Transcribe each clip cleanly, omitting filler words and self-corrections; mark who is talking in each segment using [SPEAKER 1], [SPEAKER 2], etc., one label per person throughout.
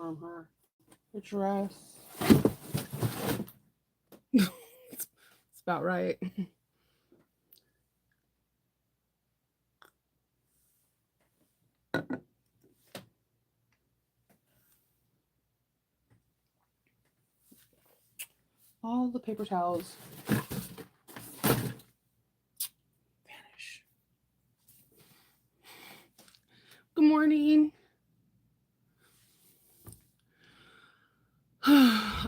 [SPEAKER 1] from her dress. It's about right. All the paper towels vanish. Good morning.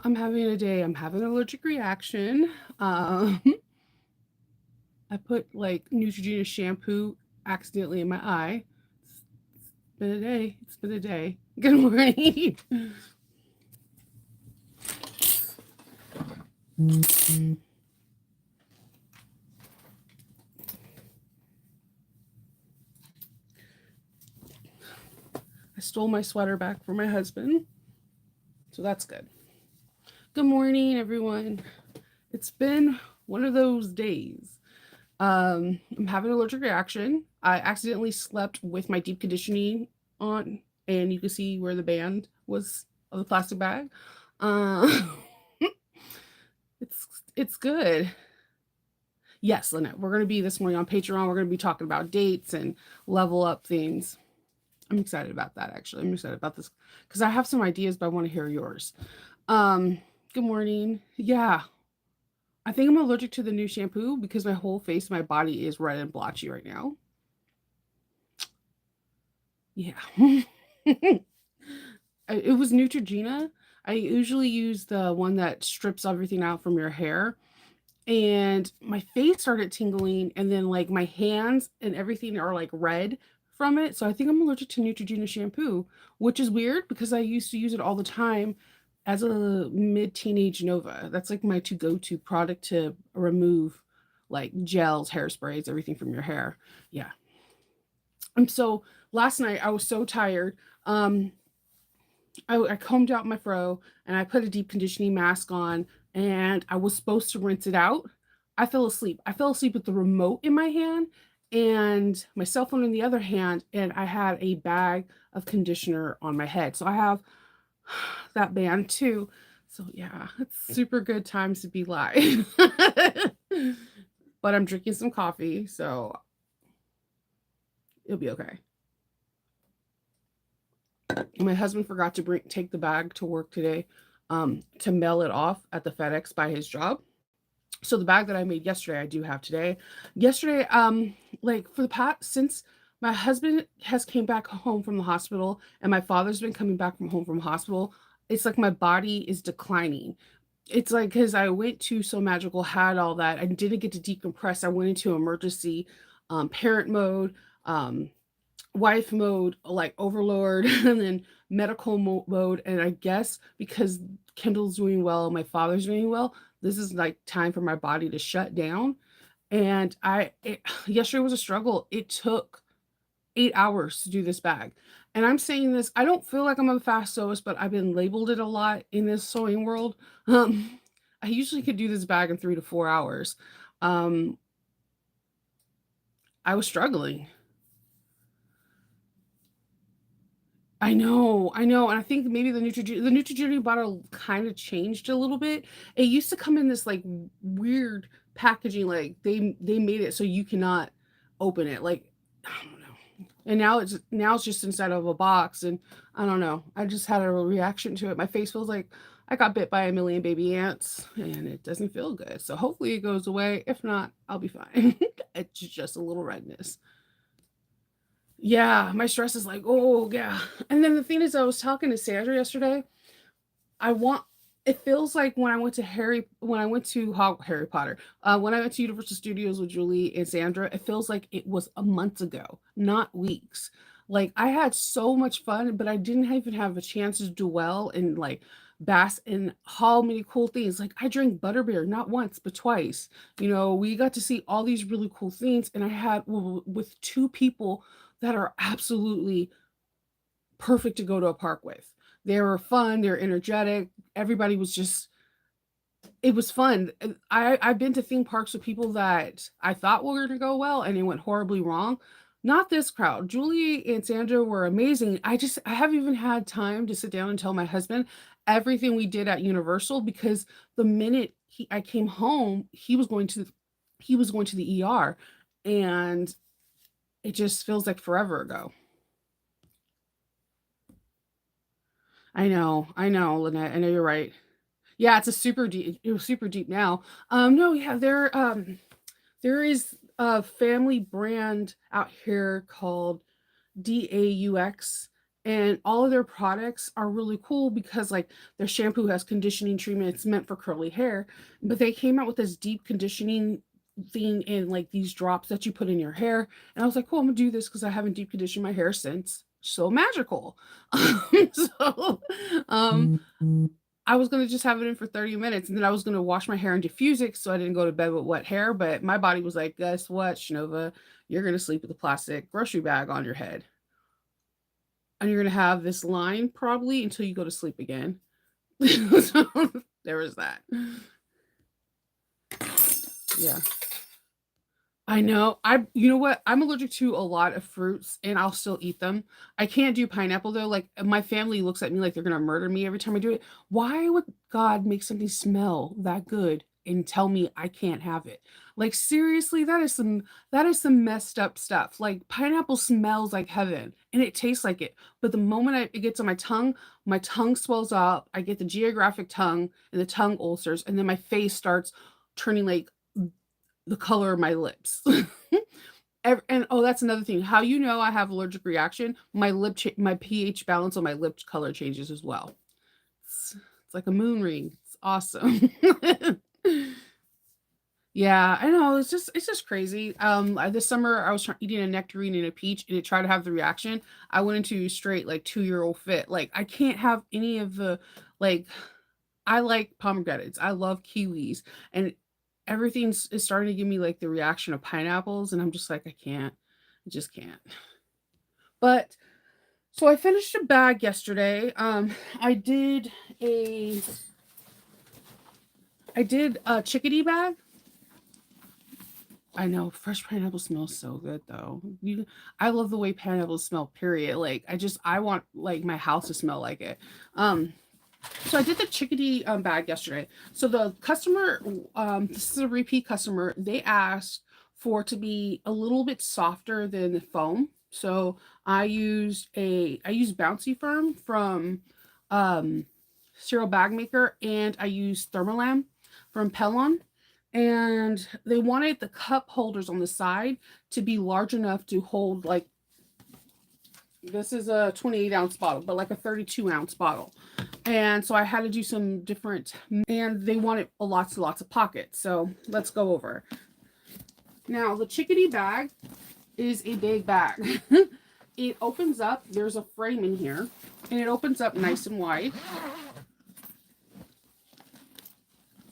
[SPEAKER 1] I'm having a day. I'm having an allergic reaction. Um, I put like Neutrogena shampoo accidentally in my eye. It's been a day. It's been a day. Good morning. I stole my sweater back from my husband, so that's good. Good morning, everyone. It's been one of those days. I'm having an allergic reaction. I accidentally slept with my deep conditioning on, and you can see where the band was of the plastic bag. Uh, it's good. Yes, Lynette, we're going to be this morning on Patreon. We're going to be talking about dates and level up things. I'm excited about that, actually. I'm excited about this because I have some ideas, but I want to hear yours. Good morning. Yeah, I think I'm allergic to the new shampoo because my whole face, my body is red and blotchy right now. Yeah. It was Neutrogena. I usually use the one that strips everything out from your hair. And my face started tingling, and then like my hands and everything are like red from it. So I think I'm allergic to Neutrogena shampoo, which is weird because I used to use it all the time as a mid-teenage Nova. That's like my to-go-to product to remove like gels, hairsprays, everything from your hair. Yeah. And so last night I was so tired. I combed out my fro and I put a deep conditioning mask on, and I was supposed to rinse it out. I fell asleep. I fell asleep with the remote in my hand and my cell phone in the other hand, and I had a bag of conditioner on my head. So I have that band too. So yeah, it's super good times to be live. But I'm drinking some coffee, so it'll be okay. My husband forgot to take the bag to work today, to mail it off at the FedEx by his job. So the bag that I made yesterday, I do have today. Yesterday, like for the past since my husband has came back home from the hospital and my father's been coming back from home from hospital, it's like my body is declining. It's like because I went to So Magical, had all that, I didn't get to decompress. I went into emergency parent mode. Wife mode, like overlord, and then medical mode. And I guess because Kendall's doing well, my father's doing well, this is like time for my body to shut down. And yesterday was a struggle. It took 8 hours to do this bag. And I'm saying this, I don't feel like I'm a fast sewist, but I've been labeled it a lot in this sewing world. I usually could do this bag in 3 to 4 hours. Um, I was struggling. I know, and I think maybe the Neutrogena bottle kinda changed a little bit. It used to come in this, like, weird packaging, like, they made it so you cannot open it, like, I don't know. And now it's just inside of a box, and I don't know. I just had a reaction to it. My face feels like I got bit by a million baby ants, and it doesn't feel good. So hopefully it goes away. If not, I'll be fine. It's just a little redness. Yeah, my stress is like, oh yeah. And then the thing is, I was talking to Sandra yesterday. I want it feels like when I went to Harry Potter, when I went to Universal Studios with Julie and Sandra, it feels like it was a month ago, not weeks. Like I had so much fun, but I didn't even have a chance to dwell and like bask in how many cool things. Like I drank butterbeer not once but twice. We got to see all these really cool things, and I had with two people that are absolutely perfect to go to a park with. They were fun, they're energetic. Everybody was just it was fun. I've been to theme parks with people that I thought were gonna go well and it went horribly wrong. Not this crowd. Julie and Sandra were amazing. I haven't even had time to sit down and tell my husband everything we did at Universal because the minute I came home, he was going to the ER, and it just feels like forever ago. I know, Lynette. I know you're right. Yeah, it's a super deep. It was super deep now. No, yeah, there is a family brand out here called DAUX, and all of their products are really cool because like their shampoo has conditioning treatment. It's meant for curly hair, but they came out with this deep conditioning thing in like these drops that you put in your hair. And I was like, cool, I'm gonna do this because I haven't deep conditioned my hair since. So magical. So um I was gonna just have it in for 30 minutes and then I was gonna wash my hair and diffuse it so I didn't go to bed with wet hair. But my body was like, guess what, Shinova? You're gonna sleep with a plastic grocery bag on your head. And you're gonna have this line probably until you go to sleep again. So there was that. Yeah. I know. You know what? I'm allergic to a lot of fruits and I'll still eat them. I can't do pineapple though. Like my family looks at me like they're gonna murder me every time I do it. Why would God make something smell that good and tell me I can't have it? Like seriously, that is some messed up stuff. Like pineapple smells like heaven and it tastes like it. But the moment it gets on my tongue swells up. I get the geographic tongue and the tongue ulcers, and then my face starts turning like the color of my lips. And oh, that's another thing. How you know I have allergic reaction? My pH balance on my lip color changes as well. It's like a moon ring. It's awesome. Yeah, I know. It's just crazy. This summer I was eating a nectarine and a peach, and it tried to have the reaction. I went into straight like 2-year-old fit. Like I can't have any of the like. I like pomegranates. I love kiwis, and everything's is starting to give me like the reaction of pineapples, and I'm just like, I can't. I just can't. But so I finished a bag yesterday. I did a I did a chickadee bag. I know fresh pineapple smells so good though. I love the way pineapples smell. Period. Like I want like my house to smell like it. Um, So I did the chickadee bag yesterday. So the customer, this is a repeat customer. They asked for it to be a little bit softer than the foam. So I used Bouncy Firm from um, Cereal Bag Maker, and I used Thermolam from Pellon. And they wanted the cup holders on the side to be large enough to hold like this is a 28-ounce bottle, but like a 32-ounce bottle. And so I had to do some different, and they wanted lots and lots of pockets. So let's go over. Now, the chickadee bag is a big bag. It opens up, there's a frame in here, and it opens up nice and wide.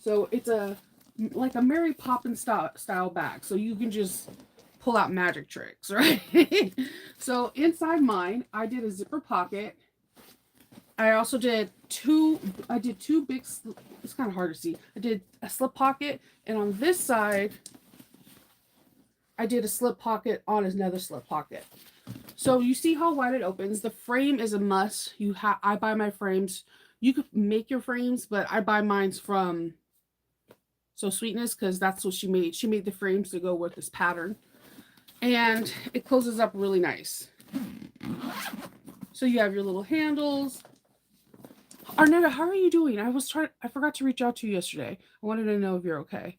[SPEAKER 1] So it's like a Mary Poppins style bag. So you can just pull out magic tricks, right? So inside mine, I did a zipper pocket. I also did two big, it's kind of hard to see. I did a slip pocket, and on this side, I did a slip pocket on another slip pocket. So you see how wide it opens. The frame is a must. I buy my frames. You could make your frames, but I buy mine's from So Sweetness because that's what she made. She made the frames to go with this pattern. And it closes up really nice. So you have your little handles. Arnetta, how are you doing? I forgot to reach out to you yesterday. I wanted to know if you're okay.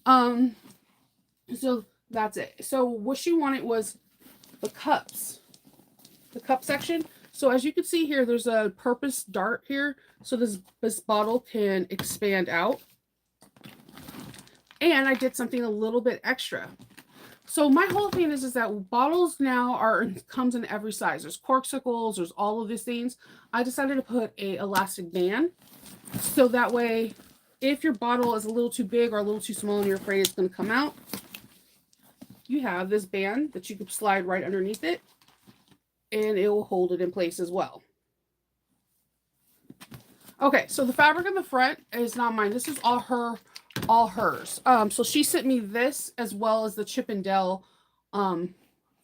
[SPEAKER 1] So that's it. So what she wanted was the cups. The cup section. So as you can see here, there's a purpose dart here. So this bottle can expand out. And I did something a little bit extra. So my whole thing is that bottles now comes in every size. There's corksicles, there's all of these things. I decided to put a elastic band. So that way, if your bottle is a little too big or a little too small and you're afraid it's going to come out, you have this band that you can slide right underneath it, and it will hold it in place as well. Okay, so the fabric in the front is not mine. This is all hers. So she sent me this as well as the Chip and Dale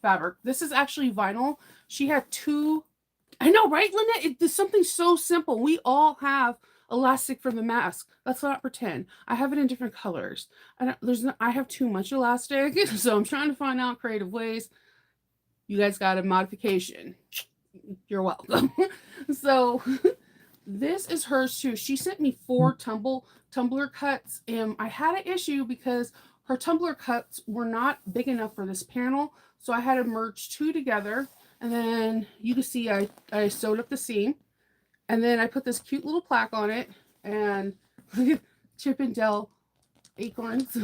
[SPEAKER 1] fabric. This is actually vinyl. She had two. I know, right, Lynette? It's something so simple. We all have elastic for the mask. Let's not pretend. I have it in different colors. I have too much elastic, so I'm trying to find out creative ways. You guys got a modification. You're welcome. So this is hers too. She sent me 4 tumbler cuts, and I had an issue because her tumbler cuts were not big enough for this panel, so I had to merge 2 together. And then you can see I sewed up the seam, and then I put this cute little plaque on it, and Chip and Dale acorns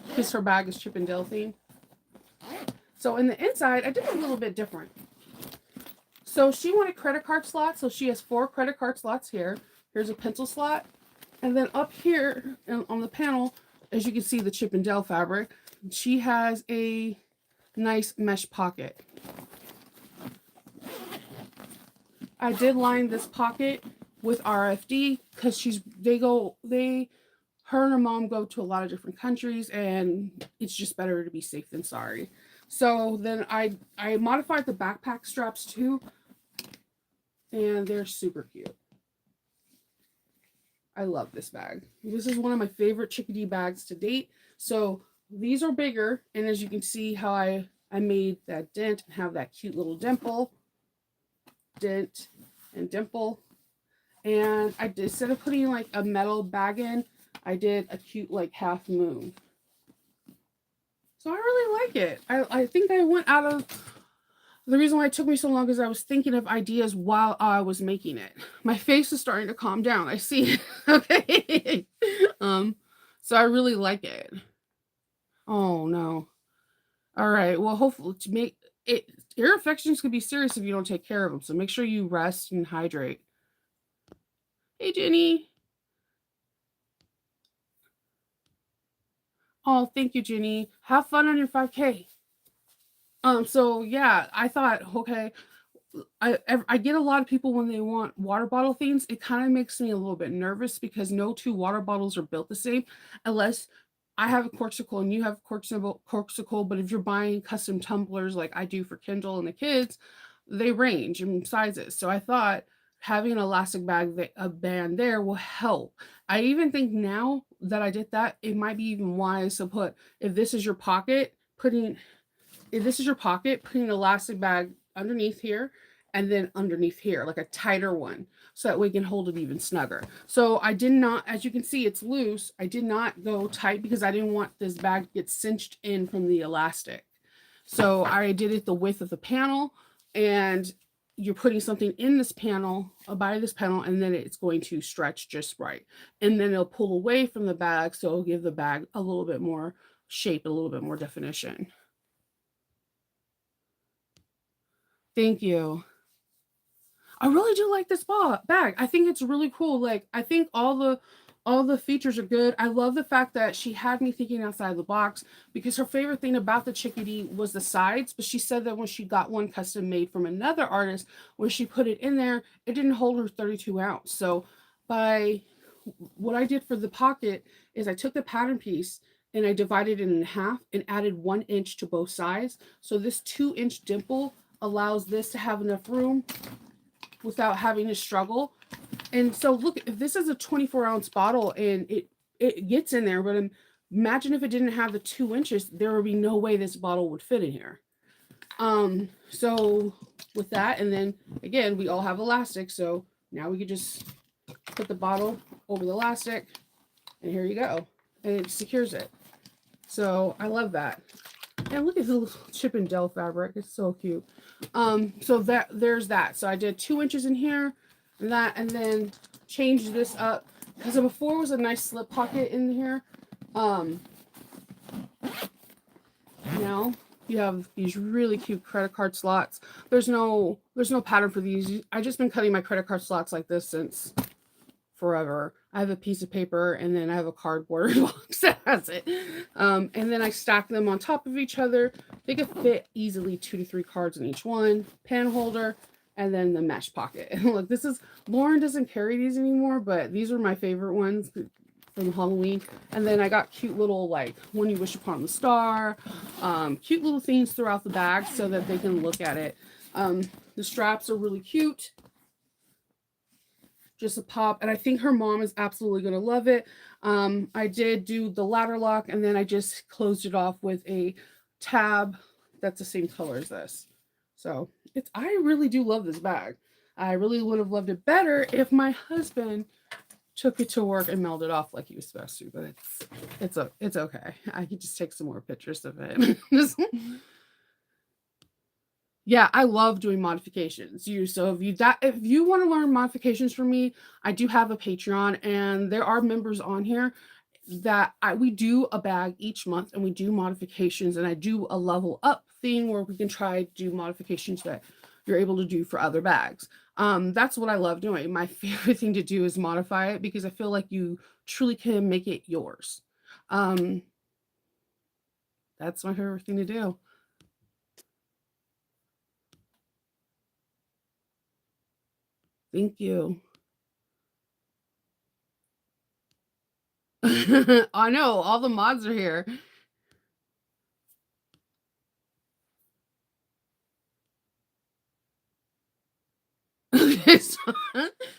[SPEAKER 1] because her bag is Chip and Dale themed. So in the inside, I did a little bit different. So she wanted credit card slots, so she has 4 credit card slots here. Here's a pencil slot, and then up here on the panel, as you can see, the Chip and Dale fabric, she has a nice mesh pocket. I did line this pocket with RFD because her and her mom go to a lot of different countries, and it's just better to be safe than sorry. So then I modified the backpack straps too, and they're super cute. I love this bag. This is one of my favorite Chickadee bags to date. So these are bigger, and as you can see how I made that dent and have that cute little dimple. Dent and dimple. And I did, instead of putting like a metal bag in, I did a cute like half moon. So I really like it. I think I went out of the reason why it took me so long is I was thinking of ideas while I was making it. My face is starting to calm down. I see it. Okay. So I really like it. Oh no. All right. Well, hopefully to make it, ear infections can be serious if you don't take care of them. So make sure you rest and hydrate. Hey, Jenny. Oh, thank you, Jenny. Have fun on your 5K. So yeah, I thought, okay, I get a lot of people when they want water bottle things. It kind of makes me a little bit nervous because no 2 water bottles are built the same, unless I have a Corkcicle and you have Corkcicle. But if you're buying custom tumblers like I do for Kindle and the kids, they range in sizes. So I thought having an elastic bag, a band there will help. I even think now that I did that, it might be even wise to put, if this is your pocket, putting an elastic bag underneath here and then underneath here, like a tighter one, so that we can hold it even snugger. So I did not, as you can see, it's loose. I did not go tight because I didn't want this bag to get cinched in from the elastic. So I did it the width of the panel, and you're putting something in this panel, by this panel, and then it's going to stretch just right. And then it'll pull away from the bag, so it'll give the bag a little bit more shape, a little bit more definition. Thank you. I really do like this bag. I think it's really cool. Like, I think all the features are good. I love the fact that she had me thinking outside the box, because her favorite thing about the Chickadee was the sides, but she said that when she got one custom made from another artist, when she put it in there, it didn't hold her 32 ounce. So what I did for the pocket is I took the pattern piece and I divided it in half and added 1 inch to both sides. So this 2-inch dimple allows this to have enough room without having to struggle. And so look, if this is a 24-ounce bottle and it gets in there, but imagine if it didn't have the 2 inches, there would be no way this bottle would fit in here. So with that, and then again, we all have elastic, so now we could just put the bottle over the elastic, and here you go, and it secures it. So I love that. And look at the little Chip and Dale fabric. It's so cute. So there's that. So I did 2 inches in here, and then changed this up, because before it was a nice slip pocket in here. Now you have these really cute credit card slots. There's no pattern for these. I just been cutting my credit card slots like this since forever. I have a piece of paper, and then I have a cardboard box that has it. And then I stack them on top of each other. They could fit easily 2 to 3 cards in each one. Pen holder, and then the mesh pocket. Look, Lauren doesn't carry these anymore, but these are my favorite ones. from Halloween. And then I got cute little, like, when you wish upon the star, cute little things throughout the bag so that they can look at it. The straps are really cute. Just a pop, and I think her mom is absolutely going to love it. I did do the ladder lock, and then I just closed it off with a tab that's the same color as this. So I really do love this bag. I really would have loved it better if my husband took it to work and mailed it off like he was supposed to, but it's okay. I could just take some more pictures of it. Yeah, I love doing modifications. So if you want to learn modifications from me, I do have a Patreon, and there are members on here that we do a bag each month, and we do modifications, and I do a level up thing where we can try to do modifications that you're able to do for other bags. That's what I love doing. My favorite thing to do is modify it because I feel like you truly can make it yours. That's my favorite thing to do. Thank you. I know, all the mods are here.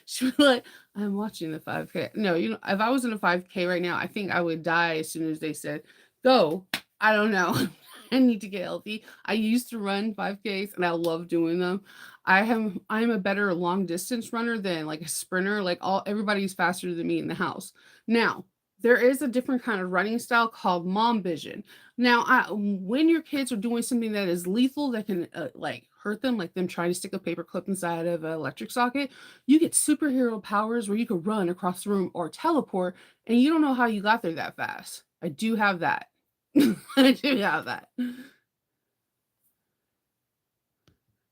[SPEAKER 1] She'd be like, I'm watching the 5K. No, if I was in a 5K right now, I think I would die as soon as they said, go. I don't know. I need to get healthy. I used to run 5Ks and I love doing them. I'm a better long distance runner than like a sprinter. Like everybody's faster than me in the house. Now, there is a different kind of running style called mom vision. Now, when your kids are doing something that is lethal, that can like hurt them, like them trying to stick a paper clip inside of an electric socket, you get superhero powers where you could run across the room or teleport, and you don't know how you got there that fast. I do have that. I do have that.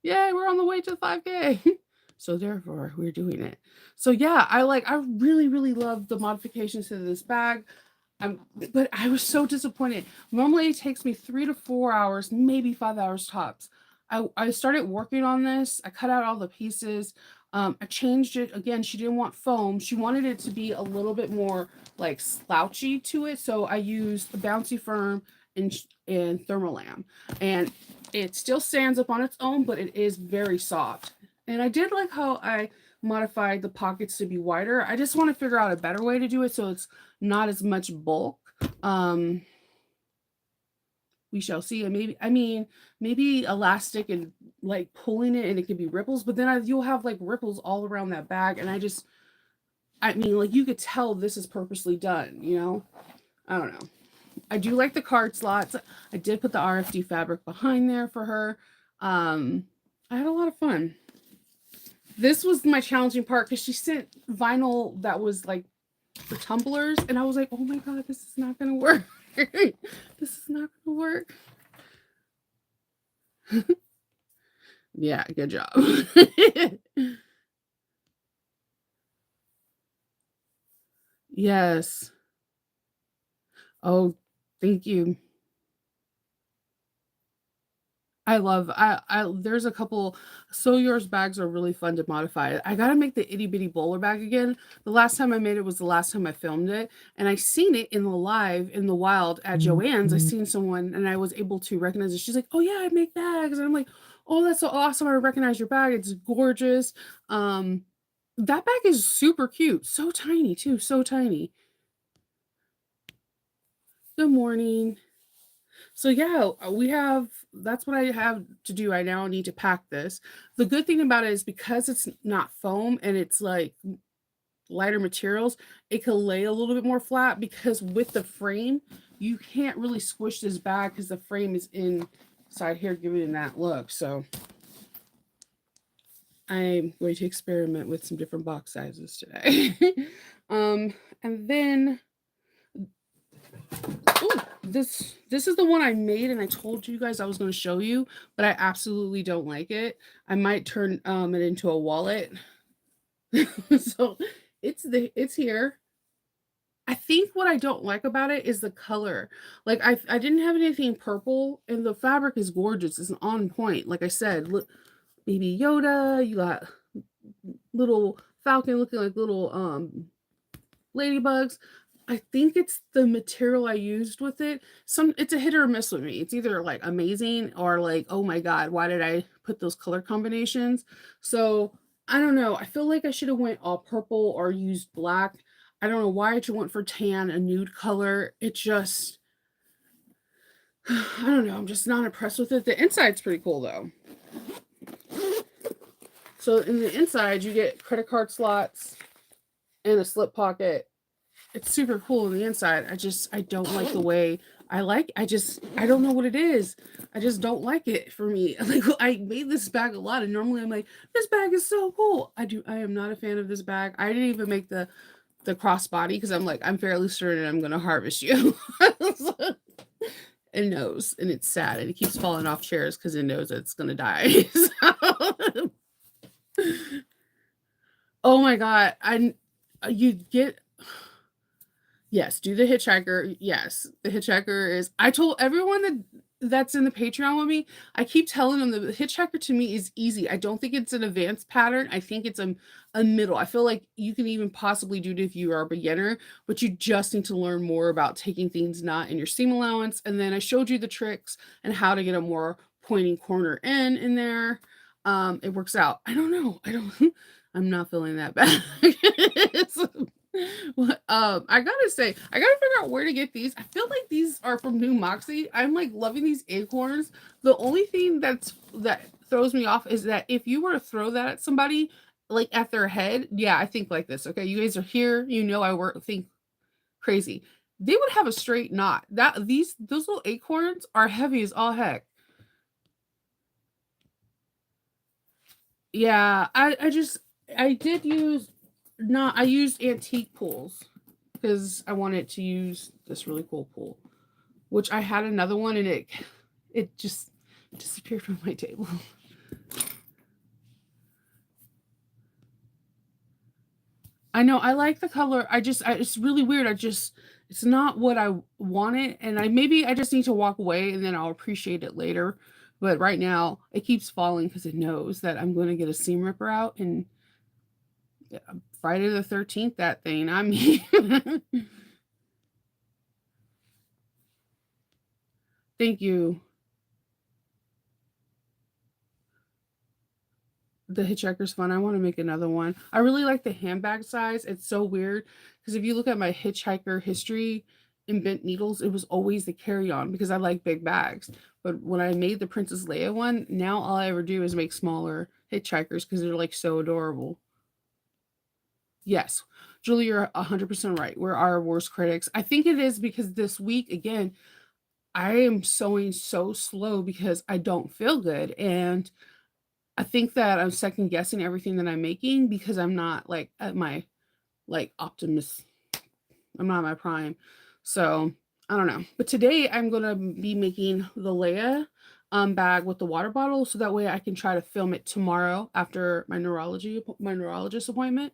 [SPEAKER 1] Yay, we're on the way to the 5K. So therefore, we're doing it. So yeah, I really, really love the modifications to this bag. But I was so disappointed. Normally it takes me 3 to 4 hours, maybe 5 hours tops. I started working on this. I cut out all the pieces. I changed it again. She didn't want foam. She wanted it to be a little bit more like slouchy to it. So I used the Bouncy Firm and Thermolam, and it still stands up on its own, but it is very soft. And I did like how I modified the pockets to be wider. I just want to figure out a better way to do it so it's not as much bulk. We shall see. And maybe elastic and like pulling it and it could be ripples, but then you'll have like ripples all around that bag. And like you could tell this is purposely done, I don't know. I do like the card slots. I did put the RFD fabric behind there for her. I had a lot of fun. This was my challenging part because she sent vinyl that was like the tumblers, and I was like, oh my god, this is not gonna work. This is not gonna work. Yeah, good job. Yes. Oh, thank you. I there's a couple. So Yours bags are really fun to modify. I gotta make the itty bitty bowler bag again. The last time I made it was the last time I filmed it, and I seen it in the live in the wild at Joann's. I seen someone and I was able to recognize it. She's like, oh yeah, I make bags. And I'm like, oh, that's so awesome. I recognize your bag. It's gorgeous. That bag is super cute. So tiny too, so tiny. Good morning. So yeah, that's what I have to do. I now need to pack this. The good thing about it is because it's not foam and it's like lighter materials, it can lay a little bit more flat because with the frame, you can't really squish this bag because the frame is inside here giving that look. So I'm going to experiment with some different box sizes today. And then ooh, this is the one I made and I told you guys I was going to show you, but I absolutely don't like it. I might turn it into a wallet. So it's here. I think what I don't like about it is the color. Like I didn't have anything purple, and the fabric is gorgeous. It's on point. Like I said, look, baby Yoda, you got little falcon looking like little ladybugs. I think it's the material I used with it. It's a hit or miss with me. It's either, like, amazing or, like, "Oh my god, why did I put those color combinations?" So, I don't know, I feel like I shoulda went all purple or used black. I don't know why I just went for tan, a nude color. It just I don't know, I'm just not impressed with it. The inside's pretty cool, though. So, in the inside, you get credit card slots and a slip pocket. It's super cool on the inside. I don't like the way I don't know what it is. I just don't like it for me. Like, I made this bag a lot, and normally I'm like, "This bag is so cool." I am not a fan of this bag. I didn't even make the crossbody because I'm like, "I'm fairly certain I'm gonna harvest you." It knows, and it's sad, and it keeps falling off chairs because it knows it's gonna die. So oh my god, you get yes, do the hitchhiker. Yes, the hitchhiker is I told everyone that's in the Patreon with me, I keep telling them the hitchhiker to me is easy. I don't think it's an advanced pattern. I think it's a middle. I feel like you can even possibly do it if you are a beginner, but you just need to learn more about taking things not in your seam allowance. And then I showed you the tricks and how to get a more pointing corner in there. It works out. I don't know. I don't I'm not feeling that bad. What, I gotta say, I gotta figure out where to get these. I feel like these are from New Moxie. I'm like loving these acorns. The only thing that throws me off is that if you were to throw that at somebody, like at their head, yeah, I think like this. Okay, you guys are here. You know, I work think crazy. They would have a straight knot. Those little acorns are heavy as all heck. Yeah, I did use not I used antique pools because I wanted to use this really cool pool, which I had another one and it just disappeared from my table. I know I like the color. It's really weird. It's not what I wanted, and I just need to walk away and then I'll appreciate it later. But right now it keeps falling because it knows that I'm going to get a seam ripper out and yeah, Friday the 13th. That thing. I mean, thank you. The Hitchhiker's fun. I wanna make another one. I really like the handbag size. It's so weird because if you look at my hitchhiker history in bent needles, it was always the carry-on because I like big bags. But when I made the Princess Leia one, now all I ever do is make smaller hitchhikers because 'cause they're, like, so adorable. Yes. Julie, you're 100% right. We're our worst critics. I think it is because this week, again, I am sewing so slow because I don't feel good, and I think that I'm second guessing everything that I'm making because I'm not like at my like optimist. I'm not at my prime. So I don't know. But today I'm gonna be making the Leia bag with the water bottle so that way I can try to film it tomorrow after my neurologist appointment.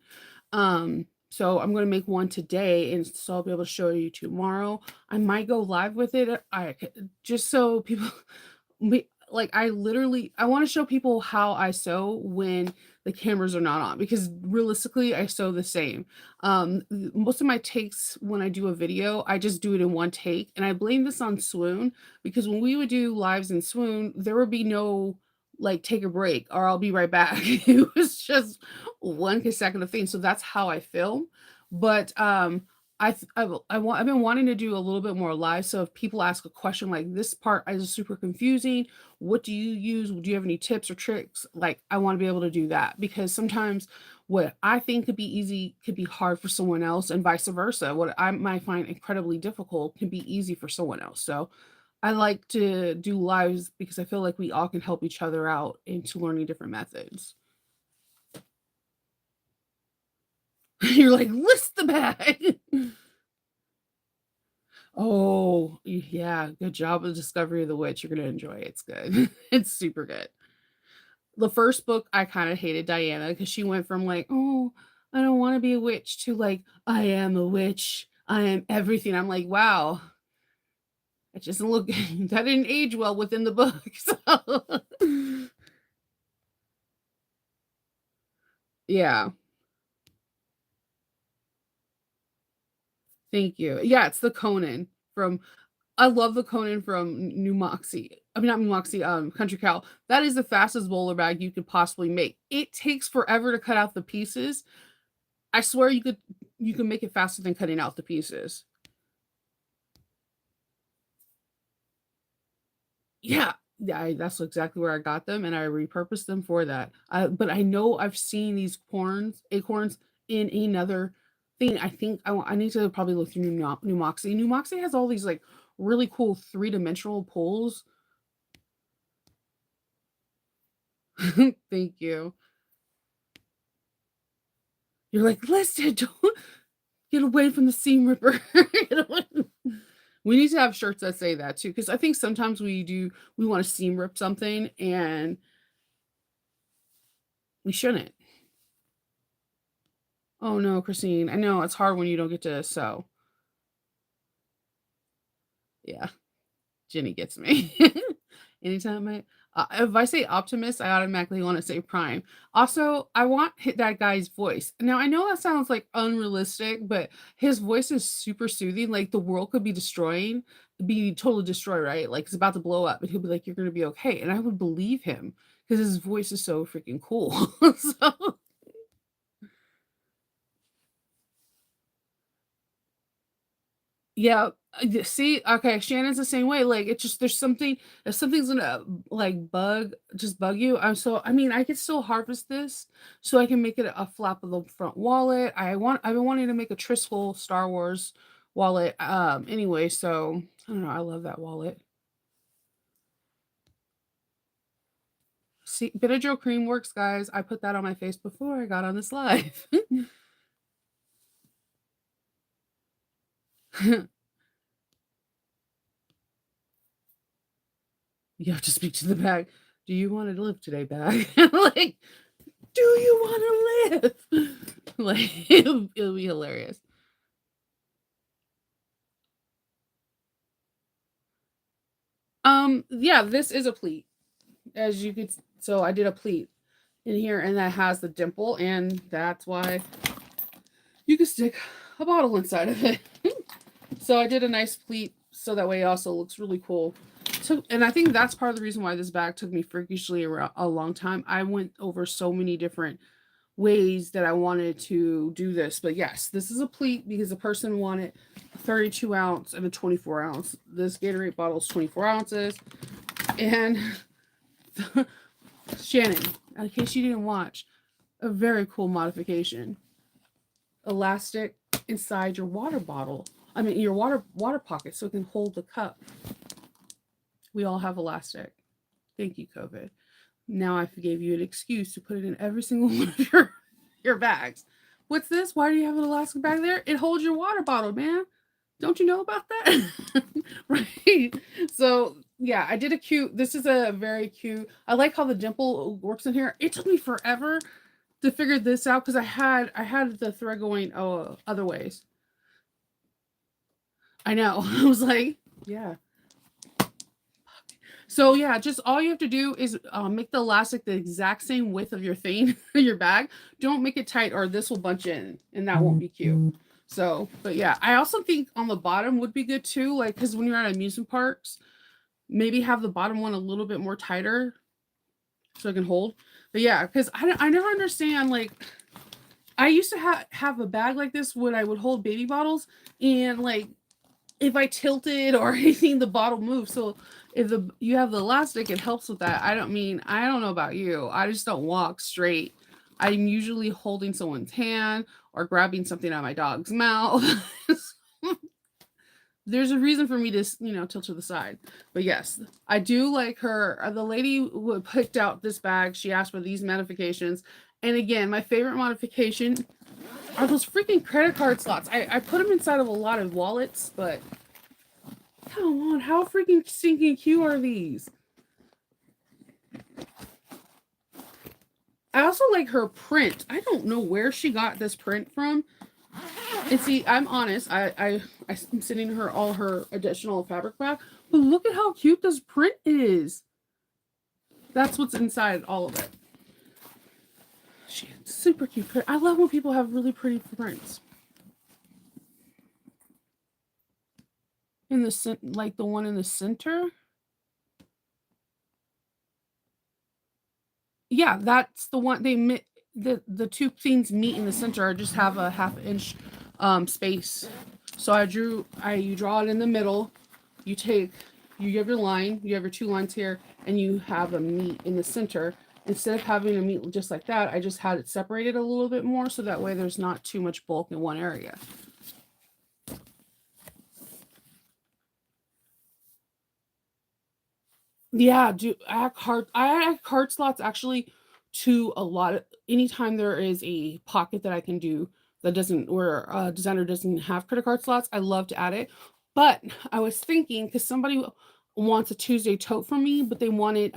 [SPEAKER 1] So I'm gonna make one today and so I'll be able to show you tomorrow. I might go live with it. Just so people like I literally I want to show people how I sew when the cameras are not on because realistically I sew the same. Most of my takes when I do a video, I just do it in one take and I blame this on Swoon because when we would do lives in Swoon, there would be no like take a break or I'll be right back. It was just one consecutive thing. So that's how I film. But I've been wanting to do a little bit more live. So if people ask a question like this part is super confusing, what do you use? Do you have any tips or tricks? Like, I want to be able to do that because sometimes what I think could be easy could be hard for someone else, and vice versa. What I might find incredibly difficult can be easy for someone else. So I like to do lives because I feel like we all can help each other out into learning different methods. You're like, list the bag. Oh, yeah. Good job with Discovery of the Witch. You're going to enjoy it. It's good. It's super good. The first book, I kinda hated Diana because she went from like, "Oh, I don't wanna be a witch," to like, "I am a witch. I am everything." I'm like, "Wow, it doesn't look that didn't age well within the book." So yeah. Thank you. Yeah, it's the Conan from I love the Conan from New Moxie. I mean, not New Moxie, Country Cow. That is the fastest bowler bag you could possibly make. It takes forever to cut out the pieces. I swear you can make it faster than cutting out the pieces. Yeah. Yeah, that's exactly where I got them, and I repurposed them for that. But I know I've seen these acorns in another thing. I think I need to probably look through New Moxie. New Moxie has all these, like, really cool three-dimensional poles. Thank you. You're like, "Listen, don't get away from the seam ripper." Get away. We need to have shirts that say that too, because I think sometimes we wanna seam rip something, and we shouldn't. Oh, no, Christine. I know it's hard when you don't get to sew. Yeah, Jenny gets me. Anytime if I say Optimus, I automatically wanna say Prime. Also, I want that guy's voice. Now, I know that sounds, like, unrealistic, but his voice is super soothing, like, the world could be totally destroyed, right? Like, it's about to blow up, and he'll be like, "You're gonna be okay," and I would believe him because his voice is so freaking cool. So yeah, see, okay, Shannon's the same way, like, it's just there's something if something's gonna, like, bug you, I mean, I could still harvest this, so I can make it a flap of the front wallet. I've been wanting to make a Triskel Star Wars wallet, anyway, so, I don't know, I love that wallet. See, Benadryl cream works, guys, I put that on my face before I got on this live. You have to speak to the bag. "Do you wanna live today, bag?" Like, "Do you wanna live?" Like, it'll be hilarious. Yeah, this is a pleat, as you could so I did a pleat in here, and that has the dimple, and that's why you can stick a bottle inside of it. So I did a nice pleat, so that way it also looks really cool. So and I think that's part of the reason why this bag took me freakishly a long time. I went over so many different ways that I wanted to do this. But yes, this is a pleat because the person wanted a 32 ounce and a 24 ounce. This Gatorade bottle is 24 ounces. And Shannon, in case you didn't watch, a very cool modification. Elastic inside your water bottle. I mean your water pocket so it can hold the cup. We all have elastic. Thank you, COVID. Now I gave you an excuse to put it in every single one of your bags. What's this? Why do you have an elastic bag there? It holds your water bottle, man. Don't you know about that? Right. So yeah, I did a cute. This is a very cute. I like how the dimple works in here. It took me forever to figure this out because I had the thread going other ways. I know. I was like, yeah. So yeah, just all you have to do is make the elastic the exact same width of your thing, your bag. Don't make it tight or this will bunch in and that won't be cute. So, but yeah, I also think on the bottom would be good too, like because when you're at amusement parks, maybe have the bottom one a little bit more tighter so it can hold. But yeah, because I never understand like I used to have a bag like this when I would hold baby bottles and like if I tilted or anything, the bottle moves. So if you have the elastic, it helps with that. I don't know about you. I just don't walk straight. I'm usually holding someone's hand or grabbing something out of my dog's mouth. There's a reason for me to, tilt to the side. But yes, I do like her. The lady who picked out this bag, she asked for these modifications. And again, my favorite modification are those freaking credit card slots. I put them inside of a lot of wallets, but come on, how freaking stinking cute are these? I also like her print. I don't know where she got this print from. And see, I'm honest. I'm sending her all her additional fabric back, but look at how cute this print is. That's what's inside all of it. She's super cute print. I love when people have really pretty prints. in the like the one in the center. Yeah, that's the one they the two things meet in the center. I just have a 1/2 inch space. So you draw it in the middle. You have your line, you have your 2 lines here, and you have a meet in the center. Instead of having a meet just like that, I just had it separated a little bit more so that way there's not too much bulk in one area. Yeah, I add card slots actually to a lot of anytime there is a pocket that I can do that doesn't where a designer doesn't have credit card slots, I love to add it. But I was thinking because somebody wants a Tuesday tote from me, but they wanted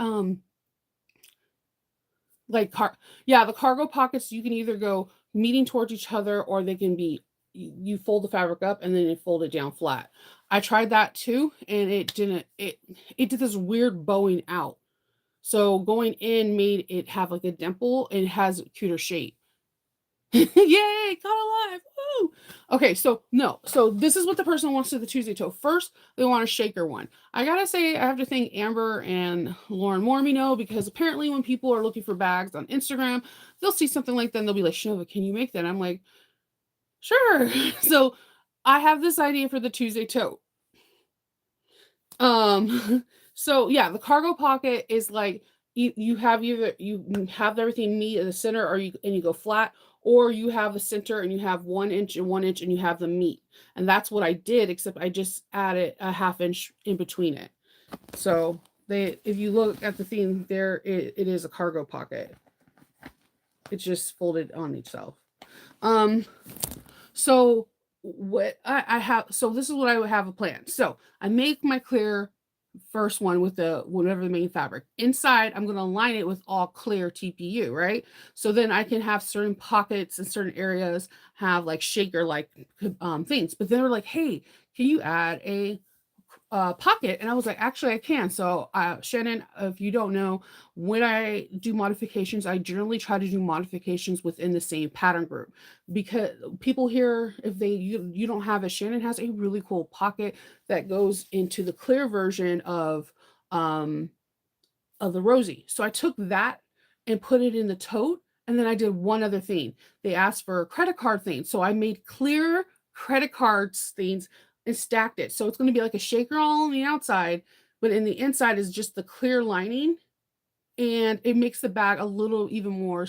[SPEAKER 1] like the cargo pockets you can either go meeting towards each other or they can be you fold the fabric up and then you fold it down flat. I tried that too and it did this weird bowing out. So going in made it have like a dimple and it has a cuter shape. Yay, caught alive. Woo! Okay, so no. So this is what the person wants to the Tuesday tote. First, they want a shaker one. I gotta say, I have to thank Amber and Lauren Mormino because apparently when people are looking for bags on Instagram, they'll see something like that and they'll be like, Shinova, can you make that? I'm like, sure. So I have this idea for the Tuesday tote. So yeah, the cargo pocket is like you have you have everything meet in the center or you go flat, or you have the center and you have 1 inch and 1 inch and you have the meat. And that's what I did, except I just added a 1/2 inch in between it. So if you look at the theme there, it is a cargo pocket. It's just folded on itself. So what I have, so this is what I would have a plan. So I make my clear first one with the whatever the main fabric. Inside, I'm going to line it with all clear TPU, right? So then I can have certain pockets and certain areas have like shaker like things. But then they're like, hey, can you add a pocket? And I was like, actually, I can. So Shannon, if you don't know, when I do modifications, I generally try to do modifications within the same pattern group because people here, if you don't have it, Shannon has a really cool pocket that goes into the clear version of the rosy. So I took that and put it in the tote. And then I did one other thing. They asked for a credit card thing. So I made clear credit cards things and stacked it. So it's going to be like a shaker all on the outside, but in the inside is just the clear lining. And it makes the bag a little even more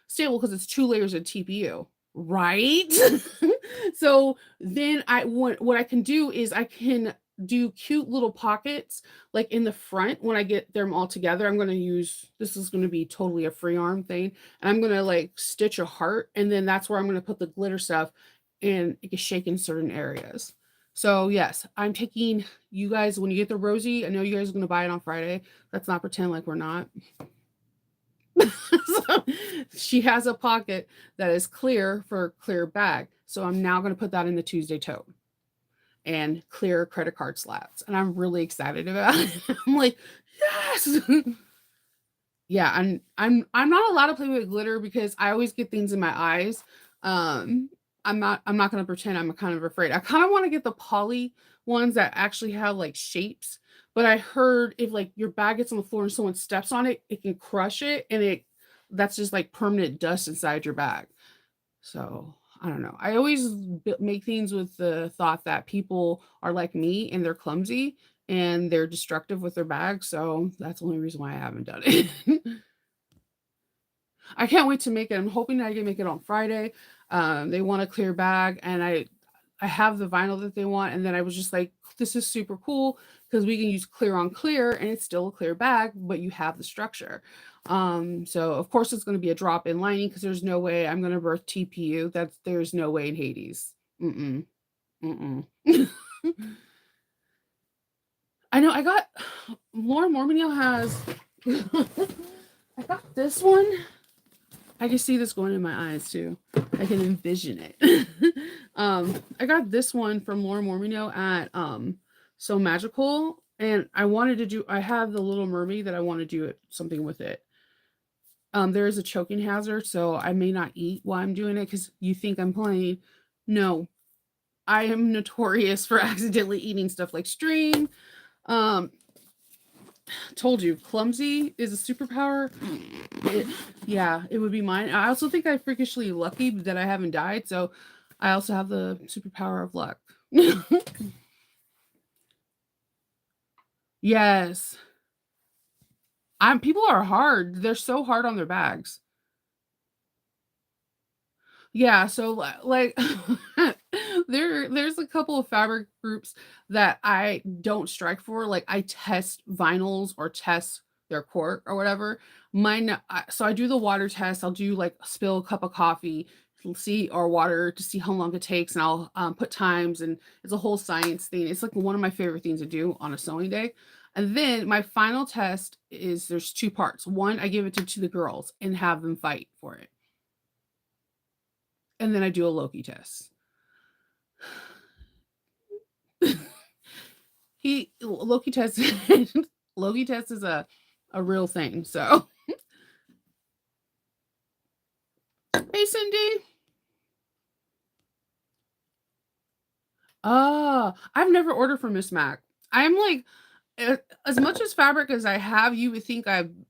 [SPEAKER 1] stable because it's 2 layers of TPU. Right? So then what I can do is I can do cute little pockets like in the front when I get them all together. I'm going to use this is going to be totally a free arm thing, and I'm going to like stitch a heart, and then that's where I'm going to put the glitter stuff and it can shake in certain areas. So yes, I'm taking you guys when you get the rosy. I know you guys are going to buy it on Friday. Let's not pretend like we're not. So she has a pocket that is clear for clear bag. So I'm now going to put that in the Tuesday tote and clear credit card slats. And I'm really excited about it. I'm like, yes. Yeah, I'm not allowed to play with glitter because I always get things in my eyes. I'm not going to pretend I'm kind of afraid. I kind of want to get the poly ones that actually have like shapes, but I heard if like your bag gets on the floor and someone steps on it, it can crush it and that's just like permanent dust inside your bag. So, I don't know. I always make things with the thought that people are like me and they're clumsy and they're destructive with their bags, so that's the only reason why I haven't done it. I can't wait to make it. I'm hoping that I can make it on Friday. They want a clear bag, and I have the vinyl that they want, and then I was just like, this is super cool because we can use clear on clear, and it's still a clear bag, but you have the structure. So of course it's going to be a drop in lining because there's no way I'm going to birth TPU. There's no way in Hades. Mm-mm. Mm-mm. I know I got Laura Mormino has I got this one. I can see this going in my eyes too. I can envision it. I got this one from Laura Mormino at So Magical, and I have the Little Mermaid that I want to do something with it. There is a choking hazard, so I may not eat while I'm doing it because you think I'm playing. No, I am notorious for accidentally eating stuff like string. Um, told you, clumsy is a superpower. It, yeah, it would be mine. I also think I'm freakishly lucky that I haven't died, so I also have the superpower of luck. Yes. People are hard. They're so hard on their bags. Yeah, so like there's a couple of fabric groups that I don't strike for. Like I test vinyls or test their cork or whatever. So I do the water test. I'll do like spill a cup of coffee, see or water to see how long it takes, and I'll put times, and it's a whole science thing. It's like one of my favorite things to do on a sewing day. And then my final test is there's two parts. One, I give it to the girls and have them fight for it. And then I do a Loki test. He Loki test Loki test is a real thing. So, hey Cindy. I've never ordered from Miss Mac. I'm like as much as fabric as I have, you would think I'm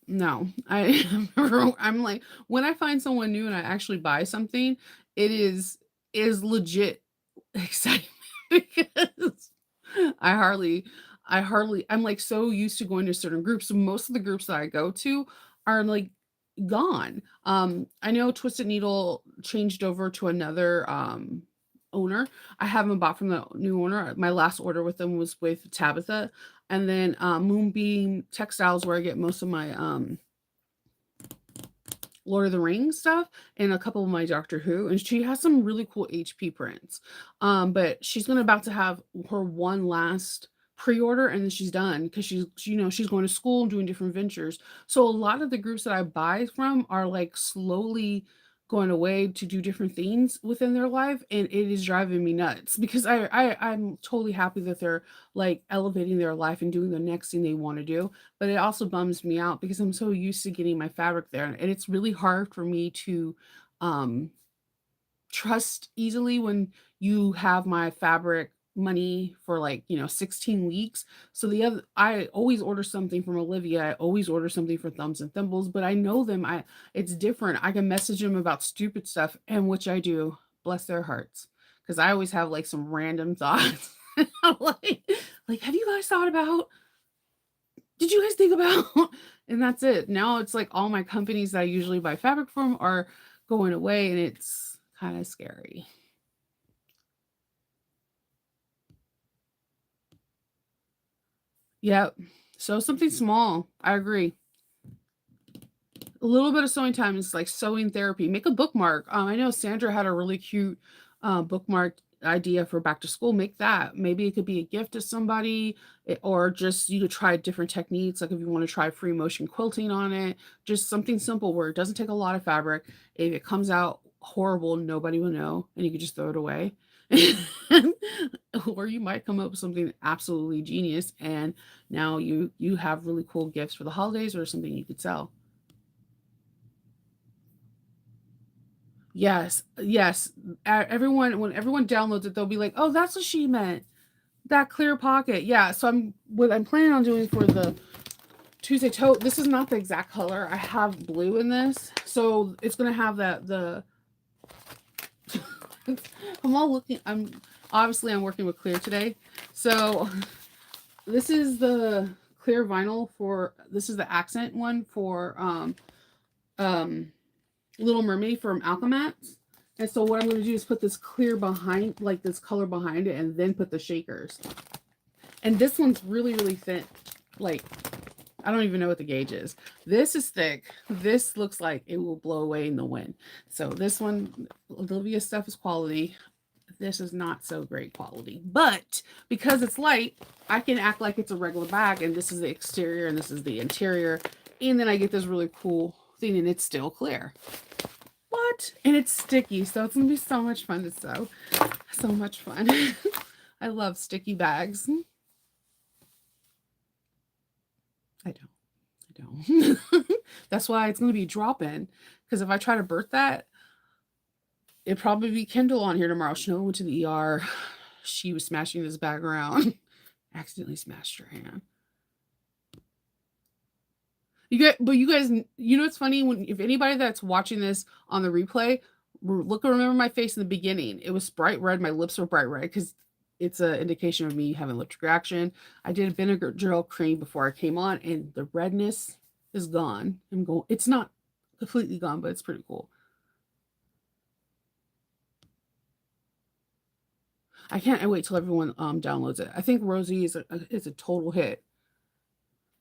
[SPEAKER 1] no. I'm like when I find someone new and I actually buy something, it is legit excitement because I hardly I'm like so used to going to certain groups. So most of the groups that I go to are like gone. I know Twisted Needle changed over to another owner. I haven't bought from the new owner. My last order with them was with Tabitha. And then Moonbeam Textiles, where I get most of my Lord of the Rings stuff and a couple of my Doctor Who, and she has some really cool HP prints. But she's gonna about to have her one last pre-order and then she's done because she's going to school and doing different ventures. So a lot of the groups that I buy from are like slowly going away to do different things within their life, and it is driving me nuts because I'm totally happy that they're like elevating their life and doing the next thing they want to do, but it also bums me out because I'm so used to getting my fabric there, and it's really hard for me to um trust easily when you have my fabric money for like 16 weeks. So the other I always order something from Olivia, I always order something for Thumbs and Thimbles, but I know them. I It's different. I can message them about stupid stuff, and which I do, bless their hearts, because I always have like some random thoughts. like like have you guys thought about, did you guys think about? And that's it. Now it's like all my companies that I usually buy fabric from are going away, and it's kind of scary. Yep. So something small. I agree. A little bit of sewing time is like sewing therapy. Make a bookmark. I know Sandra had a really cute bookmark idea for back to school. Make that. Maybe it could be a gift to somebody, or just you could try different techniques. Like if you want to try free motion quilting on it, just something simple where it doesn't take a lot of fabric. If it comes out horrible, nobody will know, and you could just throw it away. Or you might come up with something absolutely genius, and now you have really cool gifts for the holidays or something you could sell. Yes, yes. Everyone, when everyone downloads it, they'll be like, "Oh, that's what she meant. That clear pocket." Yeah. So what I'm planning on doing for the Tuesday tote. This is not the exact color. I have blue in this, so it's gonna have the. I'm all looking. I'm working with clear today, so this is the clear vinyl for. This is the accent one for um Little Mermaid from Alchemats. And so what I'm going to do is put this clear behind, like this color behind it, and then put the shakers. And this one's really, really thin. Like, I don't even know what the gauge is. This is thick. This looks like it will blow away in the wind. So this one, Olivia's stuff is quality. This is not so great quality. But because it's light, I can act like it's a regular bag, and this is the exterior and this is the interior. And then I get this really cool thing, and it's still clear. What? And it's sticky, so it's gonna be so much fun to sew. So much fun. I love sticky bags. I don't. I don't. That's why it's gonna be drop in. Because if I try to birth that, It'd probably be Kendall on here tomorrow. Snow went to the ER. She was smashing this bag around. Accidentally smashed her hand. You guys, you know what's funny? When if anybody that's watching this on the replay, remember my face in the beginning. It was bright red. My lips were bright red because it's an indication of me having lip reaction. I did a vinegar gel cream before I came on, and the redness is gone. I'm going. It's not completely gone, but it's pretty cool. I can't wait till everyone downloads it. I think Rosie is a total hit.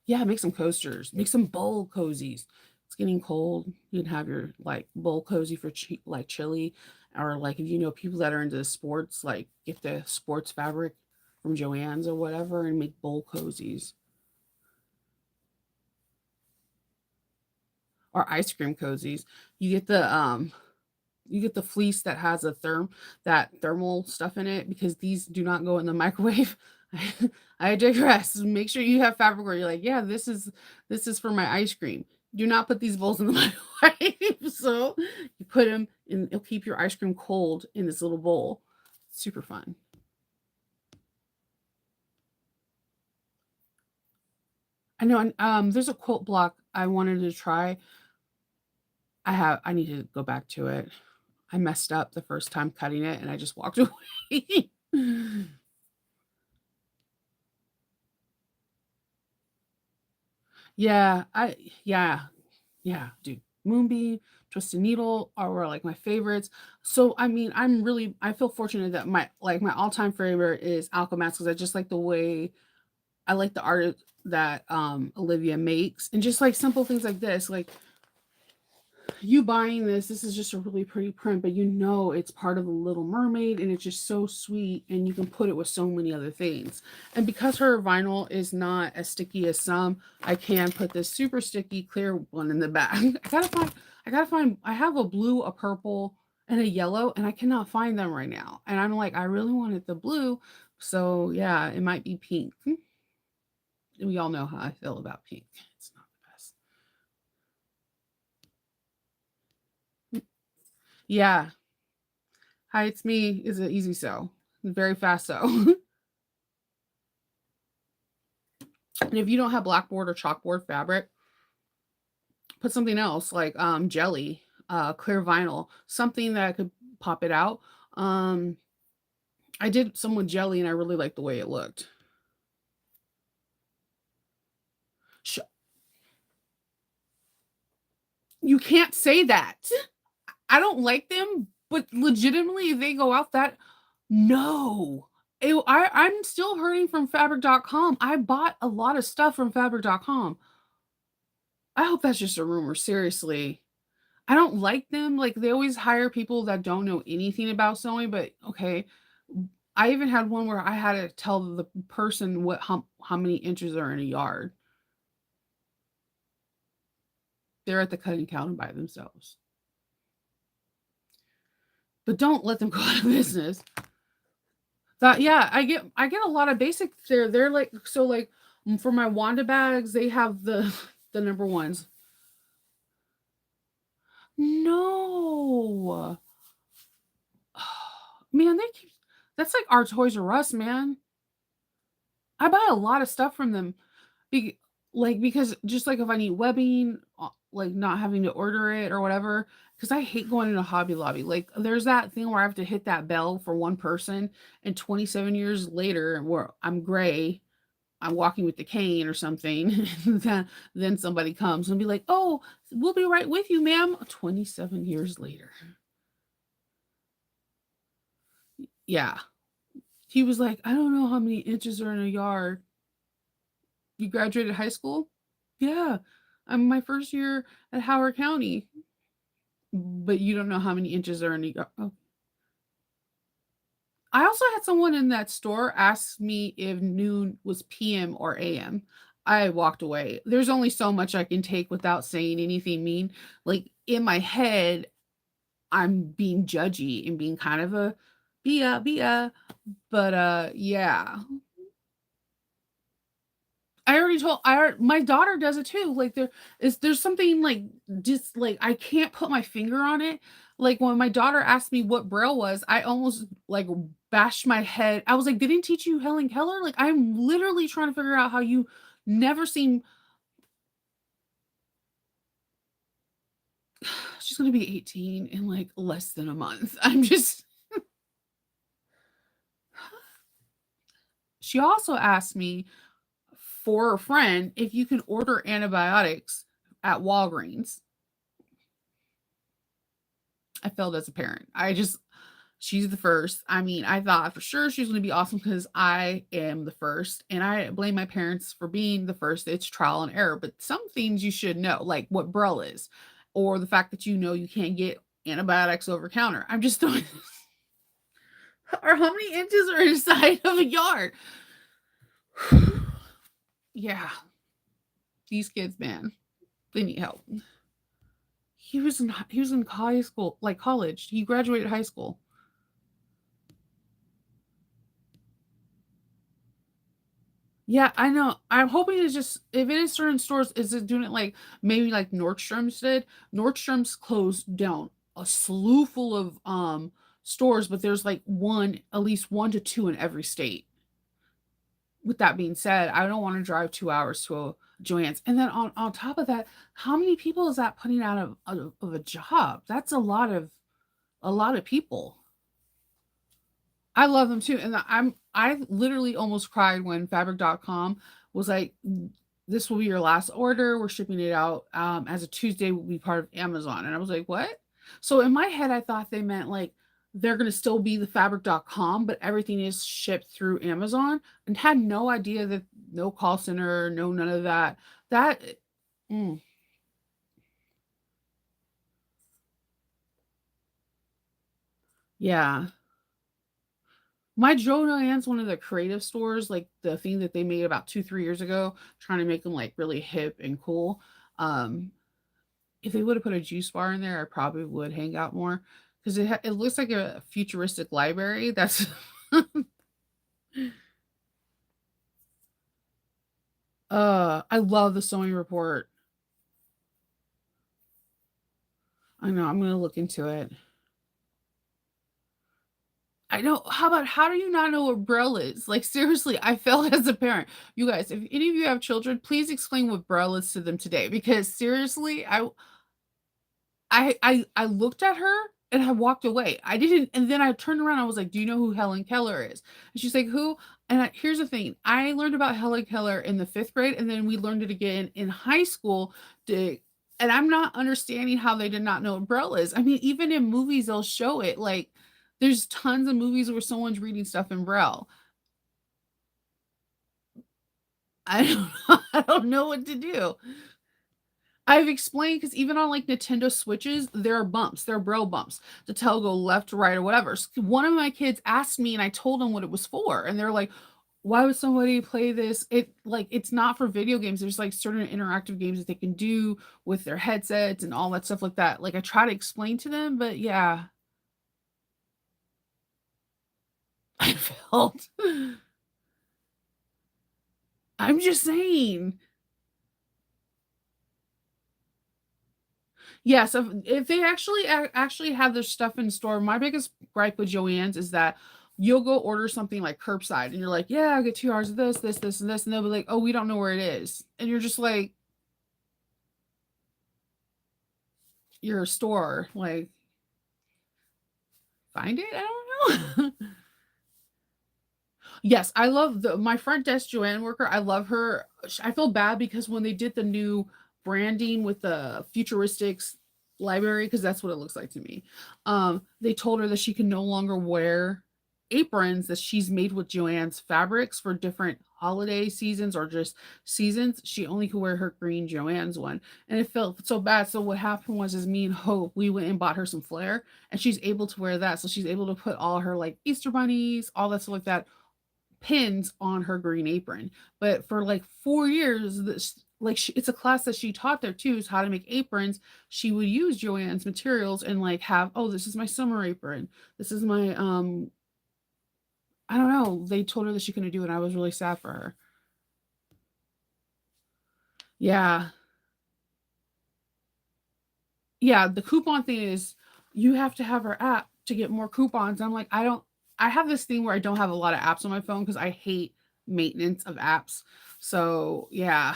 [SPEAKER 1] Yeah, make some coasters. Make some bowl cozies. It's getting cold. You can have your like bowl cozy for like chili, or like if you know people that are into sports, like get the sports fabric from Joann's or whatever, and make bowl cozies or ice cream cozies. You get the fleece that has that thermal stuff in it because these do not go in the microwave. I digress. Make sure you have fabric where you're like, yeah, this is for my ice cream. Do not put these bowls in the microwave. So you put them in, it'll keep your ice cream cold in this little bowl. Super fun. I know. There's a quilt block I wanted to try. I need to go back to it. I messed up the first time cutting it and I just walked away. Yeah, yeah, yeah, dude. Moonbeam, Twisted Needle are like my favorites. So I mean, I feel fortunate that my all-time favorite is Alchemax because I just like the way I like the art that Olivia makes and just like simple things like this. Like you buying this is just a really pretty print, but you know it's part of the Little Mermaid and it's just so sweet and you can put it with so many other things. And because her vinyl is not as sticky as some, I can put this super sticky clear one in the back. I have a blue, a purple, and a yellow, and I cannot find them right now. And I'm like, I really wanted the blue. So yeah, it might be pink. We all know how I feel about pink. It's not the best. Yeah. Hi, it's me is an easy sew. Very fast sew. And if you don't have blackboard or chalkboard fabric, put something else like jelly, clear vinyl, something that could pop it out. Um, I did some with jelly and I really liked the way it looked. Sh- you can't say that. I don't like them, but legitimately, if they go out that, no. I'm still hurting from fabric.com. I bought a lot of stuff from fabric.com. I hope that's just a rumor, seriously. I don't like them, like, they always hire people that don't know anything about sewing, but okay. I even had one where I had to tell the person how many inches are in a yard. They're at the cutting counter by themselves. But don't let them go out of business. That yeah, I get a lot of basic there. They're like so like for my Wanda bags, they have the the number ones. No. Man, that's like our Toys R Us, man. I buy a lot of stuff from them. Be, because just like if I need webbing, like not having to order it or whatever, because I hate going into Hobby Lobby. Like there's that thing where I have to hit that bell for one person, and 27 years later, where I'm gray, I'm walking with the cane or something, then somebody comes and be like, "Oh, we'll be right with you, ma'am." 27 years later. Yeah. He was like, "I don't know how many inches are in a yard." You graduated high school? Yeah. I'm my first year at Howard County. But you don't know how many inches are in a yard. Oh. I also had someone in that store ask me if noon was PM or AM. I walked away. There's only so much I can take without saying anything mean. Like in my head, I'm being judgy and being kind of a be a, but yeah. my daughter does it too. Like there's something like just like I can't put my finger on it. Like when my daughter asked me what Braille was, I almost like bashed my head. I was like, "They didn't teach you Helen Keller?" Like I'm literally trying to figure out how you never seen. She's gonna be 18 in like less than a month. I'm just She also asked me for a friend if you can order antibiotics at Walgreens. I failed as a parent. She's the first. I mean, I thought for sure she was going to be awesome because I am the first. And I blame my parents for being the first. It's trial and error. But some things you should know, like what Braille is, or the fact that you can't get antibiotics over counter. I'm just throwing, or how many inches are inside of a yard? Yeah, these kids, man, they need help. He was in high school, like college. He graduated high school. Yeah, I know. I'm hoping it's just if it is certain stores, is it doing it like maybe like Nordstrom's did? Nordstrom's closed down a slew full of stores, but there's like one, at least one to two in every state. With that being said, I don't want to drive 2 hours to a Joann's. And then on top of that, how many people is that putting out of a job? That's a lot of people. I love them too, and I literally almost cried when Fabric.com was like, "This will be your last order. We're shipping it out as a Tuesday. Will be part of Amazon." And I was like, "What?" So in my head, I thought they meant like they're going to still be the Fabric.com, but everything is shipped through Amazon, and had no idea that no call center, no none of that. That mm, yeah. My Joann's one of the creative stores, like the thing that they made about 2, 3 years ago, trying to make them, like, really hip and cool. Um, if they would've put a juice bar in there, I probably would hang out more 'cause it looks like a futuristic library that's I love the sewing report. I know, I'm gonna look into it. I know. How do you not know what Braille is? Like, seriously, I failed as a parent. You guys, if any of you have children, please explain what Braille is to them today because seriously, I looked at her and I walked away. I didn't and then I turned around, I was like, "Do you know who Helen Keller is?" And she's like, "Who?" And here's the thing, I learned about Helen Keller in the 5th grade, and then we learned it again in high school to and I'm not understanding how they did not know what Braille is. I mean, even in movies, they'll show it, like, there's tons of movies where someone's reading stuff in Braille. I don't I don't know what to do. I've explained because even on like Nintendo Switches, there are bumps, there are braille bumps to tell go left, right, or whatever. One of my kids asked me, and I told them what it was for, and they're like, "Why would somebody play this?" It's not for video games. There's like certain interactive games that they can do with their headsets and all that stuff like that. Like I try to explain to them, but yeah, I felt. I'm just saying. Yes, if they actually have their stuff in store, my biggest gripe with Joann's is that you'll go order something like curbside, and you're like, "Yeah, I'll get 2 hours of this, this, this, and this," and they'll be like, "Oh, we don't know where it is," and you're just like, "You're a store, like, find it? I don't know." Yes, I love the my front desk Joanne worker, I love her. I feel bad because when they did the new branding with the futuristics library, because that's what it looks like to me, they told her that she can no longer wear aprons that she's made with Joann's fabrics for different holiday seasons or just seasons. She only could wear her green Joann's one, and it felt so bad. So what happened was is me and Hope, we went and bought her some flair, and she's able to wear that. So she's able to put all her, like, Easter bunnies, all that stuff like that pins on her green apron. But for like 4 years, this like it's a class that she taught there too, is how to make aprons. She would use Joanne's materials and like have, oh, this is my summer apron. This is my I don't know. They told her that she couldn't do it. I was really sad for her. Yeah. Yeah, the coupon thing is you have to have our app to get more coupons. I'm like, I have this thing where I don't have a lot of apps on my phone because I hate maintenance of apps. So yeah,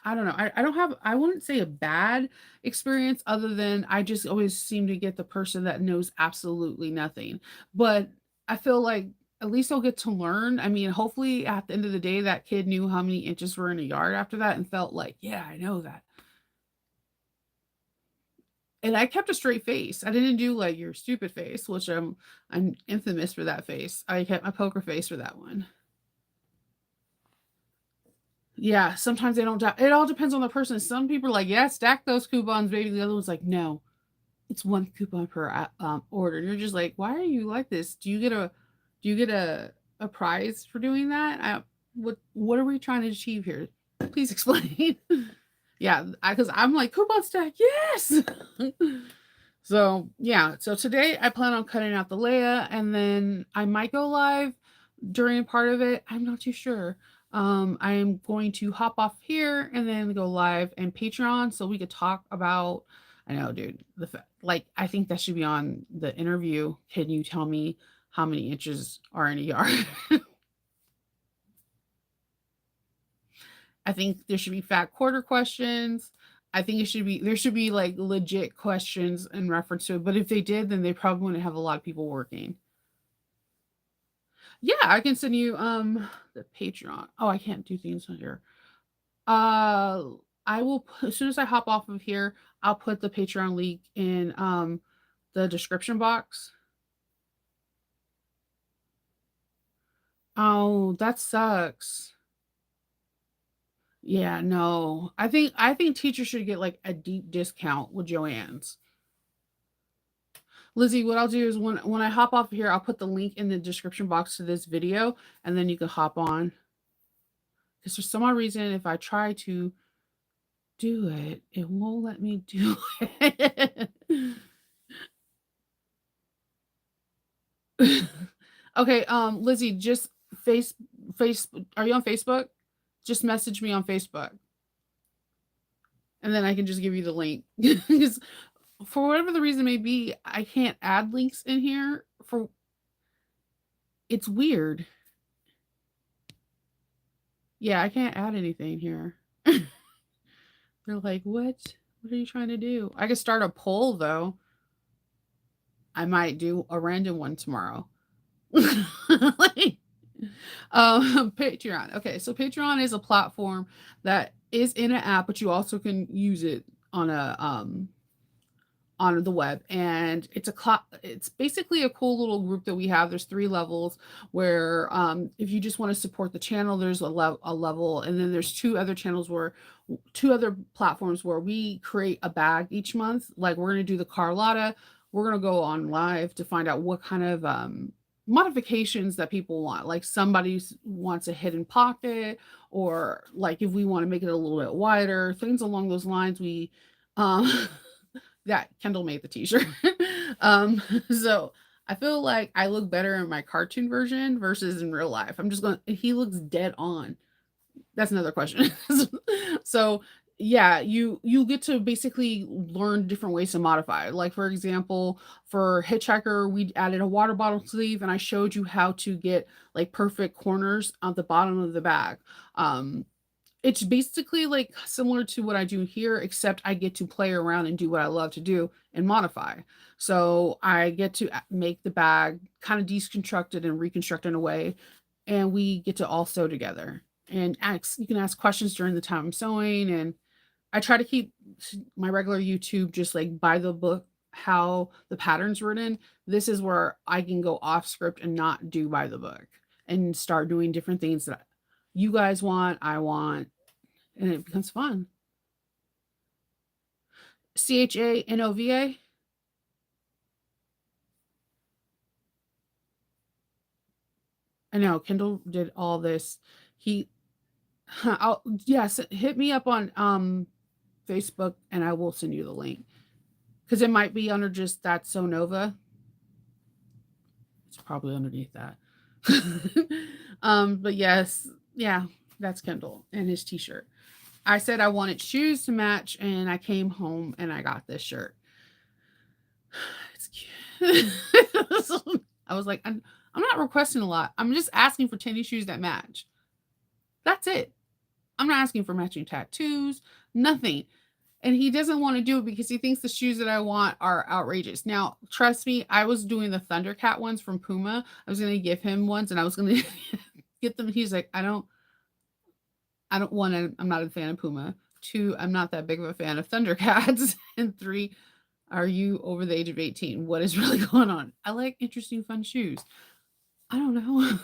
[SPEAKER 1] I don't know. I don't have, I wouldn't say a bad experience other than I just always seem to get the person that knows absolutely nothing. But I feel like at least I'll get to learn. I mean, hopefully at the end of the day, that kid knew how many inches were in a yard after that and felt like, yeah, I know that. And I kept a straight face. I didn't do like your stupid face, which I'm infamous for that face. I kept my poker face for that one. Yeah, sometimes they don't. It all depends on the person. Some people are like, yeah, stack those coupons, baby. The other one's like, no, it's one coupon per order. And you're just like, why are you like this? Do you get a prize for doing that? What are we trying to achieve here? Please explain. Yeah, because I'm like coupon stack, yes. So yeah, so today I plan on cutting out the Leia, and then I might go live during part of it. I'm not too sure. I am going to hop off here and then go live and Patreon so we could talk about. I know, dude. Like I think that should be on the interview. Can you tell me how many inches are in a yard? I think there should be fat quarter questions. I think there should be like legit questions in reference to it. But if they did, then they probably wouldn't have a lot of people working. Yeah, I can send you the Patreon. Oh, I can't do things on here. Uh I will as soon as I hop off of here, I'll put the Patreon link in the description box. Oh, that sucks. Yeah, no. I think teachers should get like a deep discount with Joann's. Lizzie, what I'll do is when I hop off here, I'll put the link in the description box to this video, and then you can hop on. Because for some odd reason, if I try to do it, it won't let me do it. Okay, Lizzie, just face. Are you on Facebook? Just message me on Facebook, and then I can just give you the link. Because for whatever the reason may be, I can't add links in here. For it's weird. Yeah, I can't add anything here. They're like, what? What are you trying to do? I could start a poll though. I might do a random one tomorrow. Like, Patreon. Okay, so Patreon is a platform that is in an app, but you also can use it on a on the web, and it's basically a cool little group that we have. There's 3 levels where if you just want to support the channel, there's a level, and then there's two other platforms where we create a bag each month. Like we're going to do the Carlotta. We're going to go on live to find out what kind of modifications that people want. Like somebody wants a hidden pocket, or like if we want to make it a little bit wider, things along those lines. We um that Kendall made the t-shirt. So I feel like I look better in my cartoon version versus in real life. I'm just going, he looks dead on. That's another question. So yeah, you get to basically learn different ways to modify. Like for example, for Hitchhiker, we added a water bottle sleeve, and I showed you how to get like perfect corners at the bottom of the bag. Um, it's basically like similar to what I do here, except I get to play around and do what I love to do and modify. So I get to make the bag kind of deconstruct it and reconstruct in a way, and we get to all sew together and ask. You can ask questions during the time I'm sewing, and I try to keep my regular YouTube just like by the book how the pattern's written. This is where I can go off script and not do by the book and start doing different things that you guys want, I want, and it becomes fun. Chanova. I know Kendall did all this. He, I'll yes, hit me up on Facebook, and I will send you the link because it might be under just that's so Nova. It's probably underneath that. But yes, yeah, that's Kendall and his T-shirt. I said I wanted shoes to match, and I came home and I got this shirt. It's cute. I was like, I'm not requesting a lot. I'm just asking for tennis shoes that match. That's it. I'm not asking for matching tattoos, nothing. And he doesn't want to do it because he thinks the shoes that I want are outrageous. Now, trust me, I was doing the Thundercat ones from Puma. I was going to give him ones and I was going to get them. He's like, I don't want to, I'm not a fan of Puma. 2, I'm not that big of a fan of Thundercats. And 3, are you over the age of 18? What is really going on? I like interesting, fun shoes. I don't know.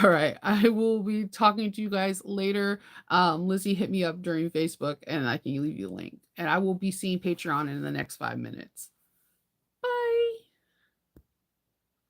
[SPEAKER 1] All right. I will be talking to you guys later. Lizzie hit me up during Facebook and I can leave you a link. And I will be seeing Patreon in the next 5 minutes.